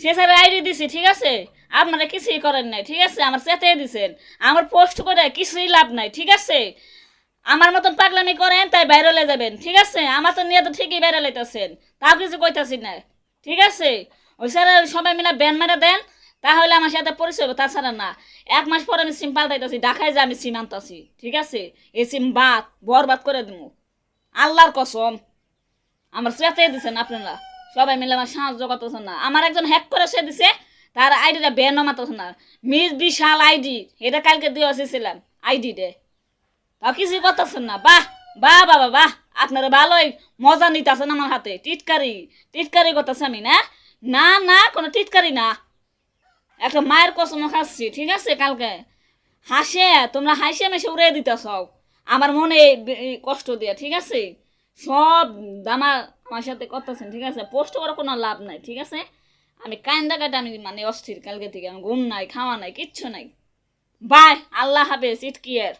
সে sir ID দিছি, ঠিক আছে? আপনারা কিছুই করেন নাই, ঠিক আছে? আমার চেতে দিছেন, আমার পোস্ট করে কিছুই লাভ নাই, ঠিক আছে? আমার মতন পাগলামি করেন তাই ভাইরালে যাবেন, ঠিক আছে? আমার তো নিয়ে তো ঠিকই ভাইরাল হইতেছেন, তাও কিছু কইতাছি না, ঠিক আছে? ওই স্যার সবাই মিলে ব্যান মেরে দেন, তাহলে আমার সাথে পরিচয় হবে, তাছাড়া না। 1 মাস পর আমি সিম পাল্টাইতেছি, ঢাকায় যে আমি সিম আনতাছি, ঠিক আছে? এই সিম বরবাদ করে দিব, আল্লাহর কসম। আমার চেতে দিছেন আপনারা, সবাই মিলে আমার সাহায্য করতেছেন না। আমার একজন হ্যাক করে সে দিছে, তার আইডিটা ব্যান মারতেছে না। মিস বিশাল আইডি, এটা কালকে দিয়ে এসেছিলাম আইডি ডে, তাও কিছুই করতেছেন না। বাহ বাহ বাবা বাহ, আপনারা ভালোই মজা নিতেছেন আমার হাতে। টিটকারি টিটকারি করতেছে আমি, না না না, কোনো টিটকারি না, একটা মায়ের কসম খাচ্ছি, ঠিক আছে? কালকে হাসে, তোমরা হাসে মেসে উড়ে দিতেছ আমার মনে কষ্ট দিয়ে, ঠিক আছে? সব দামা আমার সাথে করতেছেন, ঠিক আছে? পোস্ট করার কোনো লাভ নাই, ঠিক আছে? আমি কান্দা কাটা, আমি মানে অস্থির কালকে থেকে, আমি ঘুম নাই, খাওয়া নাই, কিচ্ছু নাই। বাই, আল্লাহ হাফেজ, ইট কেয়ার।